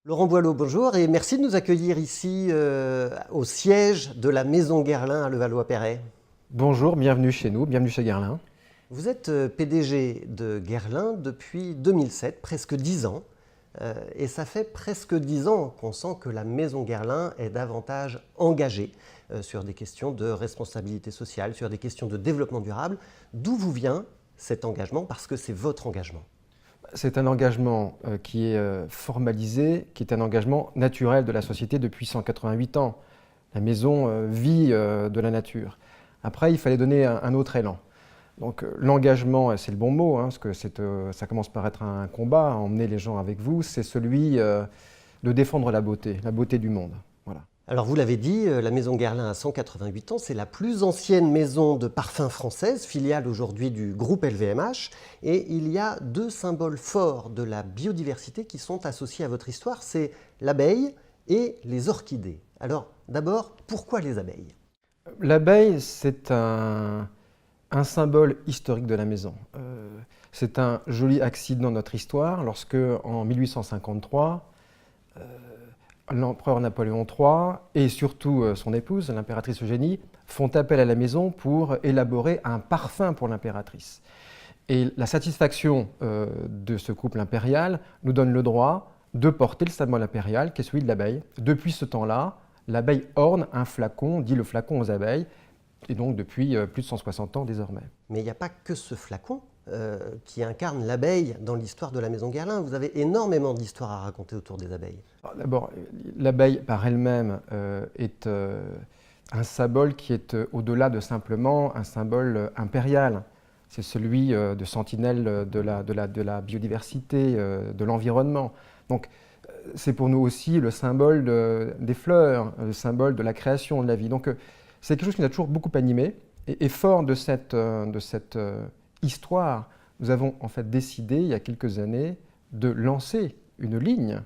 Laurent Boileau, bonjour et merci de nous accueillir ici au siège de la Maison Guerlain à Levallois-Perret. Bonjour, bienvenue chez nous, bienvenue chez Guerlain. Vous êtes PDG de Guerlain depuis 2007, presque 10 ans. Et ça fait presque 10 ans qu'on sent que la Maison Guerlain est davantage engagée sur des questions de responsabilité sociale, sur des questions de développement durable. D'où vous vient cet engagement? Parce que c'est votre engagement. C'est un engagement qui est formalisé, qui est un engagement naturel de la société depuis 188 ans. La maison vit de la nature. Après, il fallait donner un autre élan. Donc l'engagement, c'est le bon mot, hein, parce que ça commence par être un combat, emmener les gens avec vous, c'est celui de défendre la beauté du monde. Voilà. Alors vous l'avez dit, la Maison Guerlain a 188 ans, c'est la plus ancienne maison de parfum française, filiale aujourd'hui du groupe LVMH, et il y a deux symboles forts de la biodiversité qui sont associés à votre histoire, c'est l'abeille et les orchidées. Alors d'abord, pourquoi les abeilles? L'abeille, c'est un symbole historique de la maison. C'est un joli accident de notre histoire lorsque, en 1853, l'empereur Napoléon III et surtout son épouse, l'impératrice Eugénie, font appel à la maison pour élaborer un parfum pour l'impératrice. Et la satisfaction de ce couple impérial nous donne le droit de porter le symbole impérial qui est celui de l'abeille. Depuis ce temps-là, l'abeille orne un flacon, dit le flacon aux abeilles, et donc depuis plus de 160 ans désormais. Mais il n'y a pas que ce flacon qui incarne l'abeille dans l'histoire de la Maison Guerlain. Vous avez énormément d'histoires à raconter autour des abeilles. D'abord, l'abeille par elle-même est un symbole qui est au-delà de simplement un symbole impérial. C'est celui de sentinelle de la biodiversité, de l'environnement. Donc c'est pour nous aussi le symbole des fleurs, le symbole de la création de la vie. Donc c'est quelque chose qui nous a toujours beaucoup animés. Et fort de cette histoire, nous avons en fait décidé, il y a quelques années, de lancer une ligne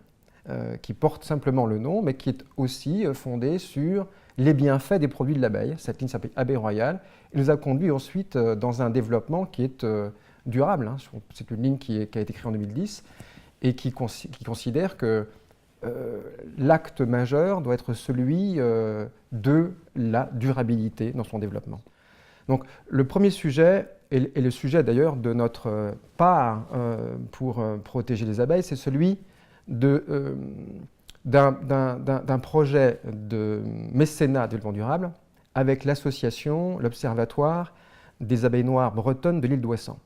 qui porte simplement le nom, mais qui est aussi fondée sur les bienfaits des produits de l'abeille. Cette ligne s'appelle Abeille Royale et nous a conduit ensuite dans un développement qui est durable. Hein. C'est une ligne qui a été créée en 2010 et qui considère que l'acte majeur doit être celui de la durabilité dans son développement. Donc le premier sujet, et le sujet d'ailleurs de notre part pour protéger les abeilles, c'est celui d'un projet de mécénat développement durable avec l'association, l'Observatoire des abeilles noires bretonnes de l'île d'Ouessant.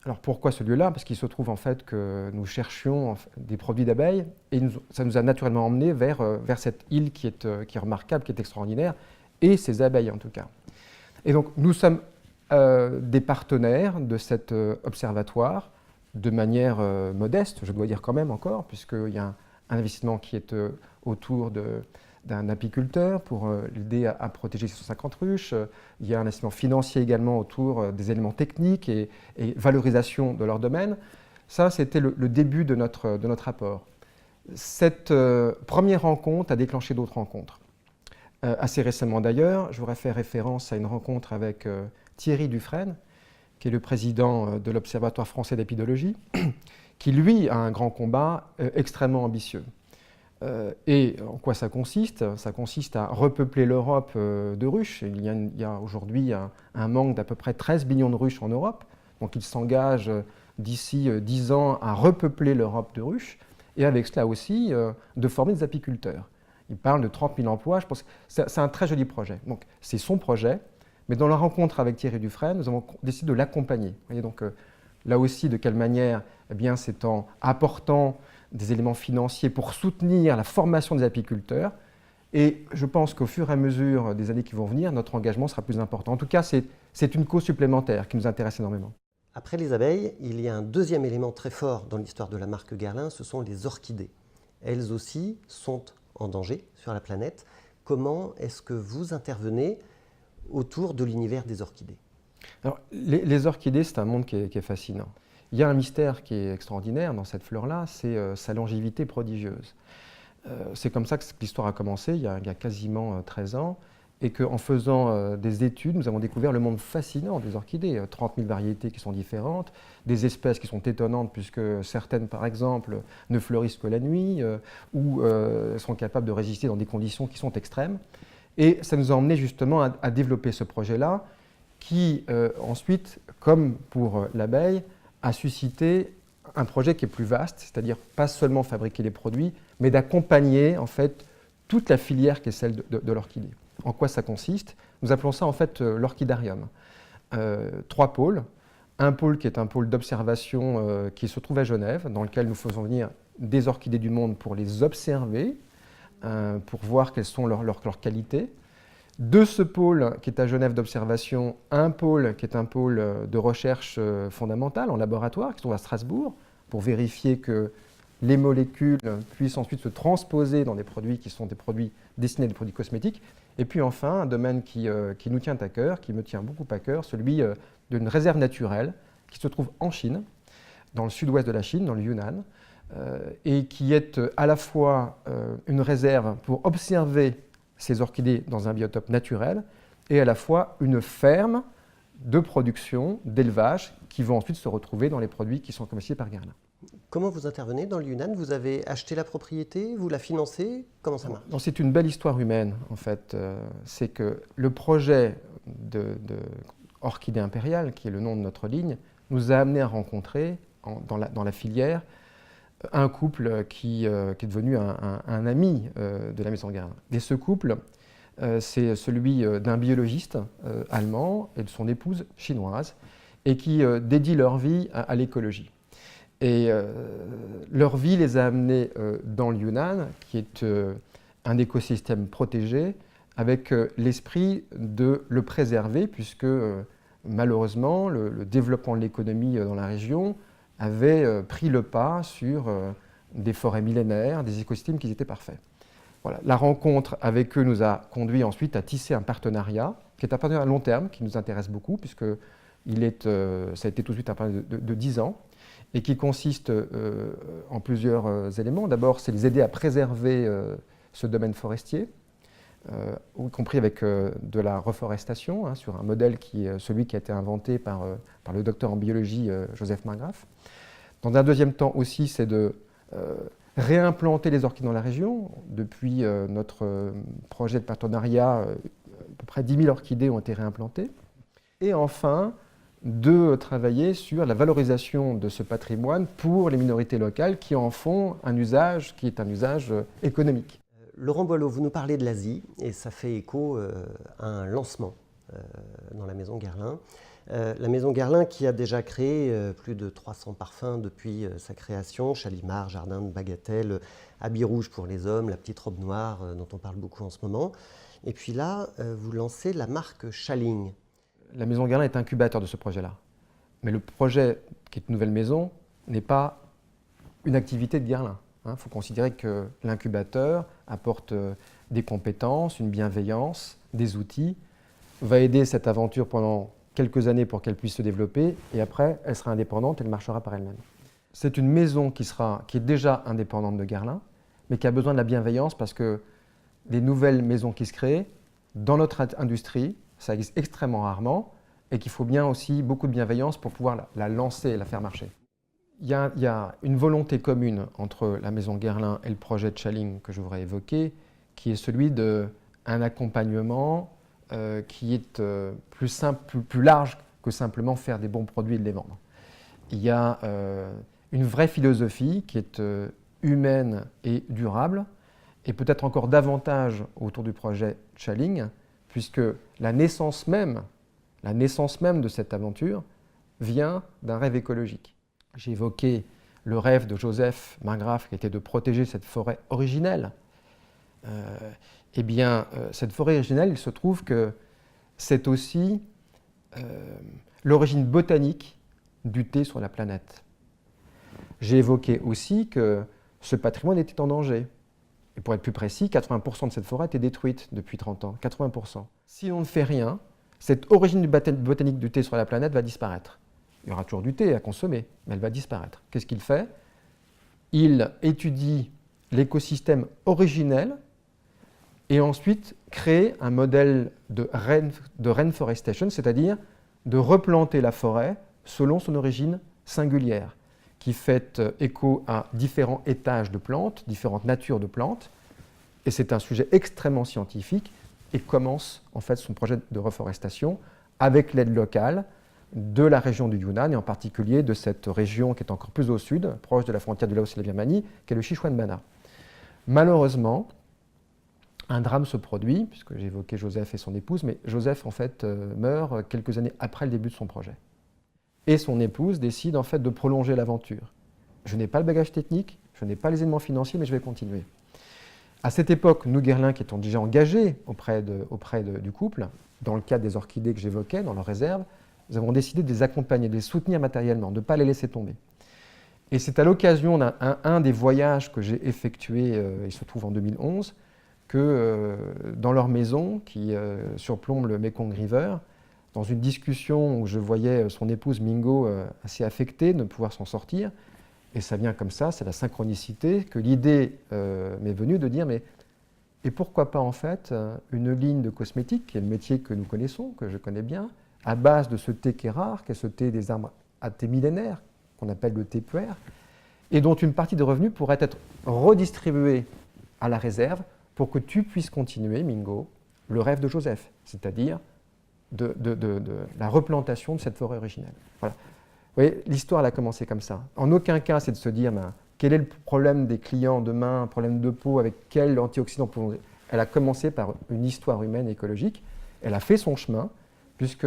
Alors pourquoi ce lieu-là? Parce qu'il se trouve en fait que nous cherchions des produits d'abeilles et ça nous a naturellement emmenés vers cette île qui est remarquable, qui est extraordinaire, et ces abeilles en tout cas. Et donc nous sommes des partenaires de cet observatoire de manière modeste, je dois dire quand même encore, puisqu'il y a un investissement qui est autour d'un apiculteur pour l'aider à protéger ces 150 ruches. Il y a un investissement financier également autour des éléments techniques et valorisation de leur domaine. Ça, c'était le début de notre apport. Cette première rencontre a déclenché d'autres rencontres. Assez récemment d'ailleurs, je voudrais faire référence à une rencontre avec Thierry Dufresne, qui est le président de l'Observatoire français d'apidologie, qui lui a un grand combat extrêmement ambitieux. Et en quoi ça consiste? Ça consiste à repeupler l'Europe de ruches. Il y a aujourd'hui un manque d'à peu près 13 millions de ruches en Europe. Donc il s'engage d'ici 10 ans à repeupler l'Europe de ruches et avec cela aussi de former des apiculteurs. Il parle de 30 000 emplois. Je pense que c'est un très joli projet. Donc c'est son projet. Mais dans la rencontre avec Thierry Dufresne, nous avons décidé de l'accompagner. Vous voyez, donc là aussi, de quelle manière? Eh bien, c'est en apportant des éléments financiers pour soutenir la formation des apiculteurs. Et je pense qu'au fur et à mesure des années qui vont venir, notre engagement sera plus important. En tout cas, c'est une cause supplémentaire qui nous intéresse énormément. Après les abeilles, il y a un deuxième élément très fort dans l'histoire de la marque Guerlain, ce sont les orchidées. Elles aussi sont en danger sur la planète. Comment est-ce que vous intervenez autour de l'univers des orchidées? Alors, les orchidées, c'est un monde qui est fascinant. Il y a un mystère qui est extraordinaire dans cette fleur-là, c'est sa longévité prodigieuse. C'est comme ça que l'histoire a commencé, il y a quasiment 13 ans. et qu'en faisant des études, nous avons découvert le monde fascinant des orchidées. 30 000 variétés qui sont différentes, des espèces qui sont étonnantes puisque certaines, par exemple, ne fleurissent que la nuit ou sont capables de résister dans des conditions qui sont extrêmes. Et ça nous a emmené justement à développer ce projet-là qui, ensuite, comme pour l'abeille, a suscité un projet qui est plus vaste, c'est-à-dire pas seulement fabriquer les produits, mais d'accompagner en fait toute la filière qui est celle de l'orchidée. En quoi ça consiste? Nous appelons ça en fait l'orchidarium. 3 pôles. Un pôle qui est un pôle d'observation qui se trouve à Genève, dans lequel nous faisons venir des orchidées du monde pour les observer, pour voir quelles sont leurs qualités. De ce pôle qui est à Genève d'observation, un pôle qui est un pôle de recherche fondamentale en laboratoire, qui se trouve à Strasbourg, pour vérifier que les molécules puissent ensuite se transposer dans des produits qui sont des produits destinés à des produits cosmétiques. Et puis enfin, un domaine qui nous tient à cœur, qui me tient beaucoup à cœur, celui d'une réserve naturelle qui se trouve en Chine, dans le sud-ouest de la Chine, dans le Yunnan, et qui est à la fois une réserve pour observer ces orchidées dans un biotope naturel et à la fois une ferme de production, d'élevage, qui vont ensuite se retrouver dans les produits qui sont commercialisés par Guerlain. Comment vous intervenez dans le Yunnan? Vous avez acheté la propriété? Vous la financez? Comment ça marche? C'est une belle histoire humaine, en fait. C'est que le projet de Orchidée Impériale, qui est le nom de notre ligne, nous a amené à rencontrer, dans la filière, un couple qui est devenu un ami de la maison Guerlain. Et ce couple, c'est celui d'un biologiste allemand et de son épouse chinoise, et qui dédient leur vie à l'écologie. Et leur vie les a amenés dans le Yunnan, qui est un écosystème protégé, avec l'esprit de le préserver, puisque malheureusement, le développement de l'économie dans la région avait pris le pas sur des forêts millénaires, des écosystèmes qui étaient parfaits. Voilà. La rencontre avec eux nous a conduit ensuite à tisser un partenariat, qui est un partenariat à long terme, qui nous intéresse beaucoup, puisque ça a été tout de suite un partenariat de 10 ans, et qui consiste en plusieurs éléments. D'abord, c'est les aider à préserver ce domaine forestier, y compris avec de la reforestation, sur un modèle qui est celui qui a été inventé par le docteur en biologie Joseph Marggraf. Dans un deuxième temps aussi, c'est de réimplanter les orchidées dans la région. Depuis notre projet de partenariat, à peu près 10 000 orchidées ont été réimplantées. Et enfin, de travailler sur la valorisation de ce patrimoine pour les minorités locales qui en font un usage qui est un usage économique. Laurent Boileau, vous nous parlez de l'Asie et ça fait écho à un lancement dans la maison Guerlain. La maison Guerlain qui a déjà créé plus de 300 parfums depuis sa création, Chalimard, Jardin de Bagatelle, Habit rouge pour les hommes, la petite robe noire dont on parle beaucoup en ce moment. Et puis là, vous lancez la marque Chaling. La maison Guerlain est incubateur de ce projet-là. Mais le projet, qui est une nouvelle maison, n'est pas une activité de Guerlain. Il faut considérer que l'incubateur apporte des compétences, une bienveillance, des outils, va aider cette aventure pendant quelques années pour qu'elle puisse se développer, et après, elle sera indépendante, elle marchera par elle-même. C'est une maison qui est déjà indépendante de Guerlain, mais qui a besoin de la bienveillance parce que les nouvelles maisons qui se créent, dans notre industrie, ça existe extrêmement rarement, et qu'il faut bien aussi beaucoup de bienveillance pour pouvoir la lancer et la faire marcher. Il y a une volonté commune entre la maison Guerlain et le projet de Chaling que je voudrais évoquer, qui est celui d'un accompagnement qui est plus simple, plus large que simplement faire des bons produits et de les vendre. Il y a une vraie philosophie qui est humaine et durable, et peut-être encore davantage autour du projet Chaling, puisque la naissance même de cette aventure vient d'un rêve écologique. J'ai évoqué le rêve de Joseph Marggraf qui était de protéger cette forêt originelle. Cette forêt originelle, il se trouve que c'est aussi l'origine botanique du thé sur la planète. J'ai évoqué aussi que ce patrimoine était en danger. Et pour être plus précis, 80% de cette forêt est détruite depuis 30 ans. 80%. Si on ne fait rien, cette origine botanique du thé sur la planète va disparaître. Il y aura toujours du thé à consommer, mais elle va disparaître. Qu'est-ce qu'il fait? Il étudie l'écosystème originel et ensuite créer un modèle de rainforestation, c'est-à-dire de replanter la forêt selon son origine singulière, qui fait écho à différents étages de plantes, différentes natures de plantes, et c'est un sujet extrêmement scientifique, et commence en fait son projet de reforestation avec l'aide locale de la région du Yunnan, et en particulier de cette région qui est encore plus au sud, proche de la frontière du Laos et de la Birmanie, qui est le Sichuan-Bana. Malheureusement, un drame se produit, puisque j'ai évoqué Joseph et son épouse, mais Joseph en fait meurt quelques années après le début de son projet. Et son épouse décide en fait de prolonger l'aventure. Je n'ai pas le bagage technique, je n'ai pas les éléments financiers, mais je vais continuer. À cette époque, nous, Guerlain, qui étions déjà engagés auprès du couple, dans le cadre des orchidées que j'évoquais, dans leur réserve, nous avons décidé de les accompagner, de les soutenir matériellement, de ne pas les laisser tomber. Et c'est à l'occasion d'un des voyages que j'ai effectué, il se trouve en 2011, que dans leur maison, qui surplombe le Mekong River, dans une discussion où je voyais son épouse Mingo assez affectée de ne pouvoir s'en sortir, et ça vient comme ça, c'est la synchronicité, que l'idée m'est venue de dire, mais et pourquoi pas en fait une ligne de cosmétiques, qui est le métier que nous connaissons, que je connais bien, à base de ce thé qui est rare, qui est ce thé des arbres à thé millénaire, qu'on appelle le thé puer, et dont une partie des revenus pourrait être redistribuée à la réserve pour que tu puisses continuer, Mingo, le rêve de Joseph, c'est-à-dire de la replantation de cette forêt originelle. Voilà. Vous voyez, l'histoire elle a commencé comme ça. En aucun cas, c'est de se dire quel est le problème des clients demain, un problème de peau, avec quel antioxydant pouvons... Elle a commencé par une histoire humaine écologique. Elle a fait son chemin, puisque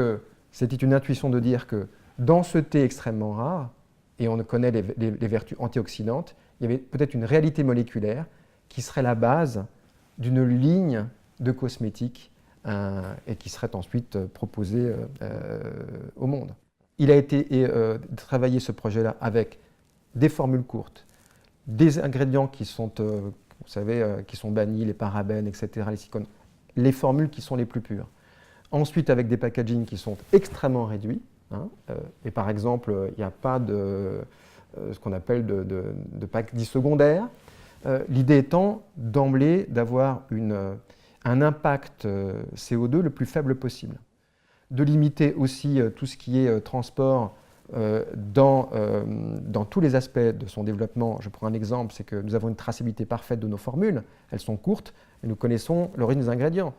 c'était une intuition de dire que dans ce thé extrêmement rare, et on connaît les vertus antioxydantes, il y avait peut-être une réalité moléculaire qui serait la base d'une ligne de cosmétiques et qui serait ensuite proposée au monde. Il a été travaillé ce projet-là avec des formules courtes, des ingrédients qui sont, vous savez, qui sont bannis, les parabènes, etc., les silicones, les formules qui sont les plus pures. Ensuite, avec des packagings qui sont extrêmement réduits. Et par exemple, il n'y a pas de ce qu'on appelle de pack dit secondaire. L'idée étant d'emblée d'avoir un impact CO2 le plus faible possible. De limiter aussi tout ce qui est transport dans tous les aspects de son développement. Je prends un exemple, c'est que nous avons une traçabilité parfaite de nos formules. Elles sont courtes, mais nous connaissons l'origine des ingrédients.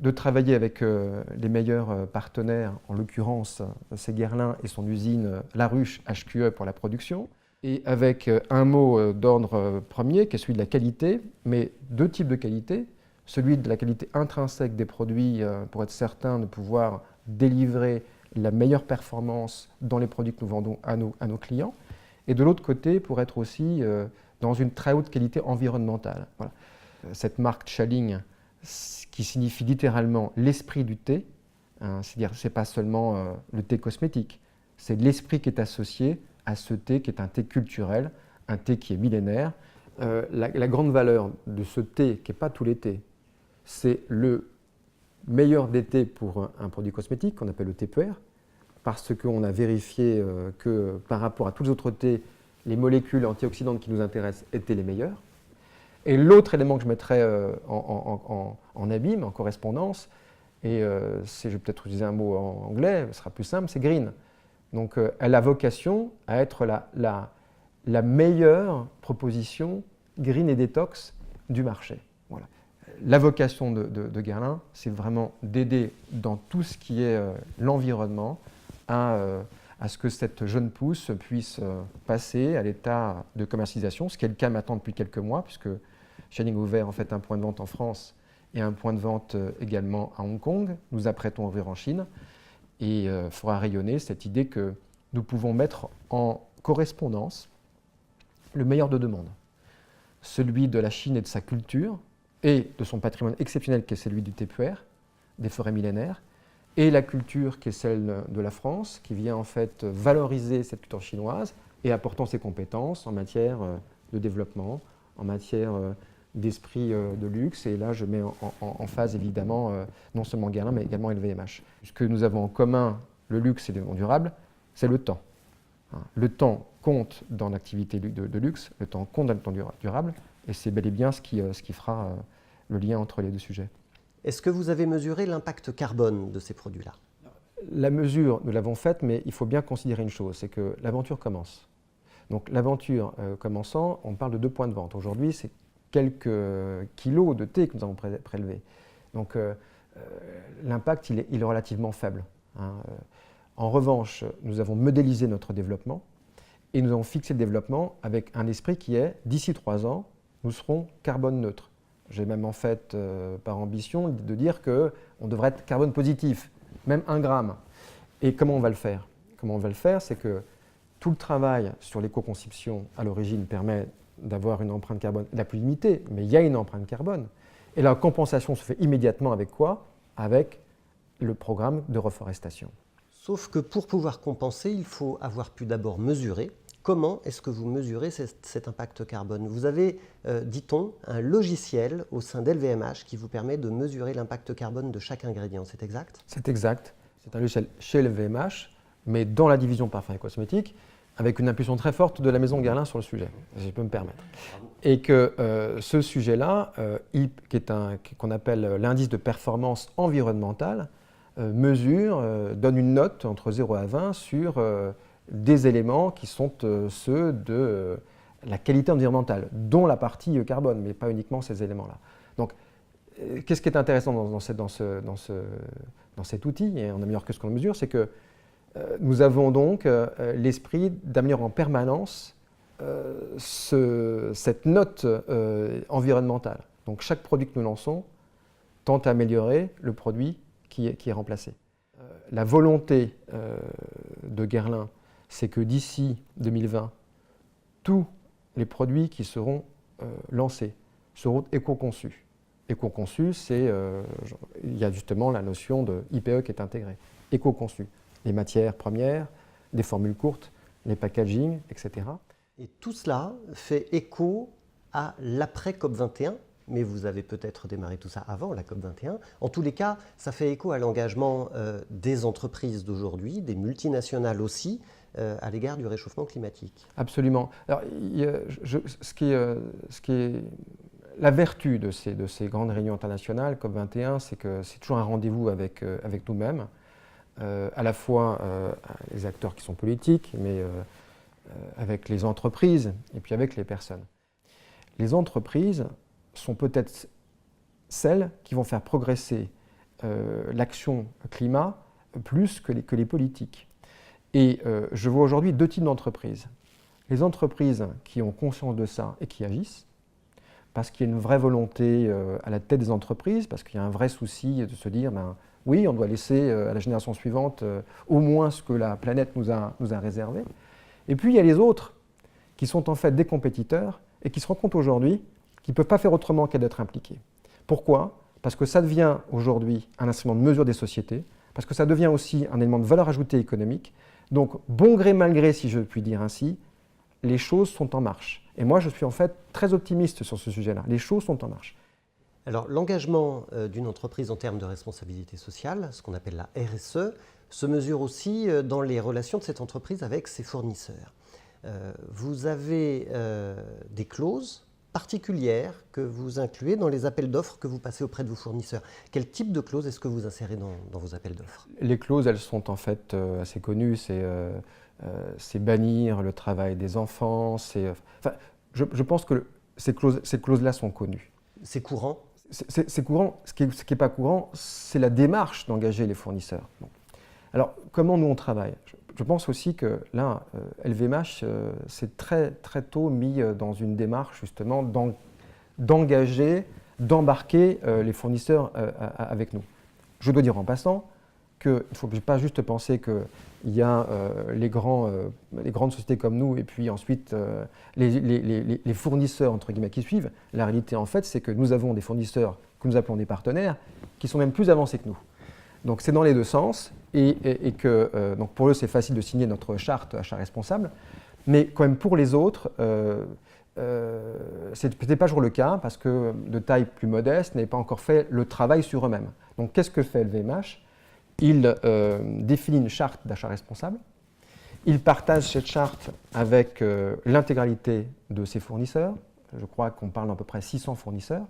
De travailler avec les meilleurs partenaires, en l'occurrence c'est Guerlain et son usine La Ruche HQE pour la production, et avec un mot d'ordre premier qui est celui de la qualité, mais deux types de qualité, celui de la qualité intrinsèque des produits pour être certain de pouvoir délivrer la meilleure performance dans les produits que nous vendons à nos clients, et de l'autre côté pour être aussi dans une très haute qualité environnementale. Voilà. Cette marque Chaling, qui signifie littéralement l'esprit du thé, c'est-à-dire que ce n'est pas seulement le thé cosmétique, c'est l'esprit qui est associé à ce thé qui est un thé culturel, un thé qui est millénaire. La grande valeur de ce thé, qui n'est pas tous les thés, c'est le meilleur des thés pour un produit cosmétique qu'on appelle le thé puer, parce qu'on a vérifié que par rapport à tous les autres thés, les molécules antioxydantes qui nous intéressent étaient les meilleures. Et l'autre élément que je mettrais en abîme, en correspondance, et je vais peut-être utiliser un mot en anglais, ce sera plus simple, c'est green. Donc elle a vocation à être la meilleure proposition green et détox du marché. Voilà. La vocation de Guerlain, c'est vraiment d'aider dans tout ce qui est l'environnement à ce que cette jeune pousse puisse passer à l'état de commercialisation, ce qui est le cas maintenant depuis quelques mois, puisque Chaling a ouvert en fait un point de vente en France et un point de vente également à Hong Kong. Nous apprêtons à ouvrir en Chine et fera rayonner cette idée que nous pouvons mettre en correspondance le meilleur de deux mondes. Celui de la Chine et de sa culture et de son patrimoine exceptionnel qui est celui du thé puer, des forêts millénaires, et la culture qui est celle de la France, qui vient en fait valoriser cette culture chinoise et apportant ses compétences en matière de développement, en matière d'esprit de luxe. Et là, je mets en phase évidemment non seulement Guerlain, mais également LVMH. Ce que nous avons en commun, le luxe et le développement durable, c'est le temps. Le temps compte dans l'activité de luxe, le temps compte dans le temps durable, et c'est bel et bien ce qui fera le lien entre les deux sujets. Est-ce que vous avez mesuré l'impact carbone de ces produits-là? La mesure, nous l'avons faite, mais il faut bien considérer une chose, c'est que l'aventure commence. Donc l'aventure commençant, on parle de 2 points de vente. Aujourd'hui, c'est quelques kilos de thé que nous avons prélevés. Donc l'impact, il est relativement faible, hein. En revanche, nous avons modélisé notre développement et nous avons fixé le développement avec un esprit qui est, d'ici 3 ans, nous serons carbone neutre. J'ai même en fait, par ambition, de dire qu'on devrait être carbone positif, même 1 gramme. Et comment on va le faire? Comment on va le faire, c'est que tout le travail sur l'éco-conception à l'origine permet d'avoir une empreinte carbone la plus limitée, mais il y a une empreinte carbone. Et la compensation se fait immédiatement avec quoi? Avec le programme de reforestation. Sauf que pour pouvoir compenser, il faut avoir pu d'abord mesurer. Comment est-ce que vous mesurez cet impact carbone? Vous avez, dit-on, un logiciel au sein d'LVMH qui vous permet de mesurer l'impact carbone de chaque ingrédient, c'est exact? C'est exact. C'est un logiciel chez LVMH, mais dans la division parfums et cosmétiques, avec une impulsion très forte de la maison Guerlain sur le sujet, si je peux me permettre. Et que ce sujet-là, qu'on appelle l'indice de performance environnementale, donne une note entre 0 à 20 sur des éléments qui sont ceux de la qualité environnementale, dont la partie carbone, mais pas uniquement ces éléments-là. Donc, qu'est-ce qui est intéressant dans cet outil, et on améliore que ce qu'on mesure, c'est que nous avons donc l'esprit d'améliorer en permanence cette note environnementale. Donc, chaque produit que nous lançons tente à améliorer le produit qui est remplacé. La volonté de Guerlain, c'est que d'ici 2020, tous les produits qui seront lancés seront éco-conçus. Éco-conçus, il y a justement la notion de IPE qui est intégrée. Éco-conçus, les matières premières, des formules courtes, les packaging, etc. Et tout cela fait écho à l'après COP21, mais vous avez peut-être démarré tout ça avant la COP21. En tous les cas, ça fait écho à l'engagement des entreprises d'aujourd'hui, des multinationales aussi, à l'égard du réchauffement climatique. Absolument. Alors, la vertu de ces grandes réunions internationales, COP21, c'est que c'est toujours un rendez-vous avec nous-mêmes, à la fois les acteurs qui sont politiques, mais avec les entreprises et puis avec les personnes. Les entreprises sont peut-être celles qui vont faire progresser l'action climat plus que les politiques. Et je vois aujourd'hui 2 types d'entreprises. Les entreprises qui ont conscience de ça et qui agissent, parce qu'il y a une vraie volonté à la tête des entreprises, parce qu'il y a un vrai souci de se dire, oui, on doit laisser à la génération suivante au moins ce que la planète nous a réservé. Et puis il y a les autres qui sont en fait des compétiteurs et qui se rendent compte aujourd'hui qu'ils ne peuvent pas faire autrement qu'à d'être impliqués. Pourquoi? Parce que ça devient aujourd'hui un instrument de mesure des sociétés, parce que ça devient aussi un élément de valeur ajoutée économique. Donc, bon gré mal gré, si je puis dire ainsi, les choses sont en marche. Et moi, je suis en fait très optimiste sur ce sujet-là. Les choses sont en marche. Alors, l'engagement d'une entreprise en termes de responsabilité sociale, ce qu'on appelle la RSE, se mesure aussi dans les relations de cette entreprise avec ses fournisseurs. Vous avez des clauses particulières que vous incluez dans les appels d'offres que vous passez auprès de vos fournisseurs. Quel type de clauses est-ce que vous insérez dans vos appels d'offres? Les clauses, elles sont en fait assez connues. C'est bannir le travail des enfants. Je pense que ces clauses-là sont connues. C'est courant? C'est courant. Ce qui n'est pas courant, c'est la démarche d'engager les fournisseurs. Bon. Alors, comment nous on travaille? Je pense aussi que là, LVMH s'est très, très tôt mis dans une démarche justement d'engager, d'embarquer les fournisseurs avec nous. Je dois dire en passant qu'il ne faut pas juste penser qu'il y a les grandes sociétés comme nous et puis ensuite les fournisseurs entre guillemets qui suivent. La réalité en fait, c'est que nous avons des fournisseurs que nous appelons des partenaires qui sont même plus avancés que nous. Donc c'est dans les deux sens et que donc pour eux c'est facile de signer notre charte achat responsable, mais quand même pour les autres ce n'était pas toujours le cas parce que de taille plus modeste n'avaient pas encore fait le travail sur eux-mêmes. Donc qu'est-ce que fait LVMH? Il définit une charte d'achat responsable, il partage cette charte avec l'intégralité de ses fournisseurs, je crois qu'on parle d'à peu près 600 fournisseurs,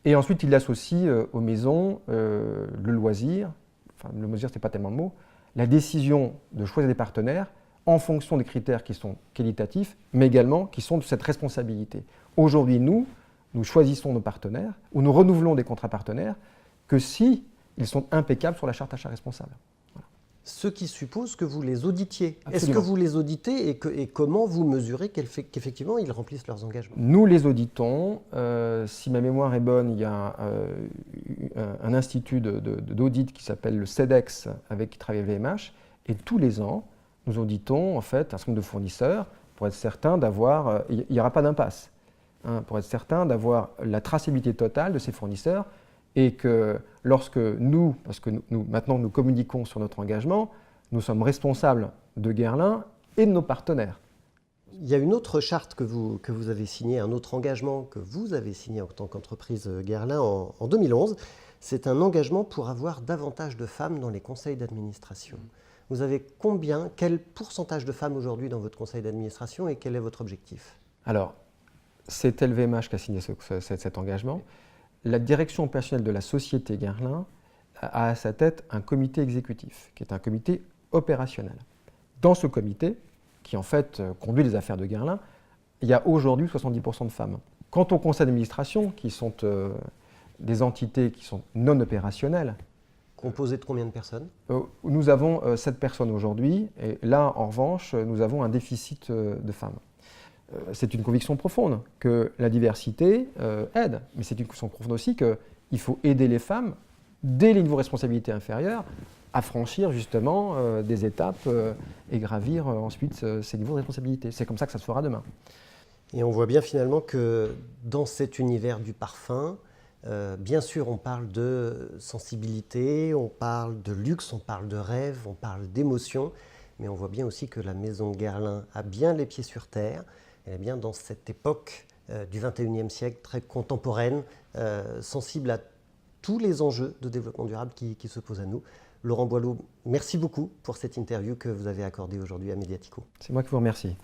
Et ensuite, il associe aux maisons le loisir, enfin le loisir, ce n'est pas tellement le mot, la décision de choisir des partenaires en fonction des critères qui sont qualitatifs, mais également qui sont de cette responsabilité. Aujourd'hui, nous choisissons nos partenaires, ou nous renouvelons des contrats partenaires, que si ils sont impeccables sur la charte achat responsable. Voilà. Ce qui suppose que vous les auditiez. Absolument. Est-ce que vous les auditez et comment vous mesurez qu'effectivement ils remplissent leurs engagements? Nous les auditons. Si ma mémoire est bonne, il y a un institut d'audit qui s'appelle le CEDEX, avec qui travaille VMH, et tous les ans, nous auditons en fait un certain nombre de fournisseurs pour être certain d'avoir, il n'y aura pas d'impasse, hein, pour être certain d'avoir la traçabilité totale de ces fournisseurs et que lorsque nous, parce que maintenant nous communiquons sur notre engagement, nous sommes responsables de Guerlain et de nos partenaires. Il y a une autre charte que vous avez signée, un autre engagement que vous avez signé en tant qu'entreprise Guerlain en 2011. C'est un engagement pour avoir davantage de femmes dans les conseils d'administration. Vous avez quel pourcentage de femmes aujourd'hui dans votre conseil d'administration et quel est votre objectif? Alors, c'est LVMH qui a signé cet engagement. La direction opérationnelle de la société Guerlain a à sa tête un comité exécutif, qui est un comité opérationnel. Dans ce comité, qui en fait conduit les affaires de Guerlain, il y a aujourd'hui 70% de femmes. Quant au conseil d'administration, qui sont des entités qui sont non opérationnelles, composé de combien de personnes? Nous avons 7 personnes aujourd'hui, et là, en revanche, nous avons un déficit de femmes. C'est une conviction profonde que la diversité aide, mais c'est une conviction profonde aussi qu'il faut aider les femmes, dès les niveaux de responsabilité inférieurs, à franchir justement des étapes et gravir ensuite ces niveaux de responsabilité. C'est comme ça que ça se fera demain. Et on voit bien finalement que dans cet univers du parfum, bien sûr, on parle de sensibilité, on parle de luxe, on parle de rêve, on parle d'émotion, mais on voit bien aussi que la maison Guerlain a bien les pieds sur terre. Elle est bien dans cette époque du XXIe siècle, très contemporaine, sensible à tous les enjeux de développement durable qui se posent à nous. Laurent Boileau, merci beaucoup pour cette interview que vous avez accordée aujourd'hui à Mediatico. C'est moi qui vous remercie.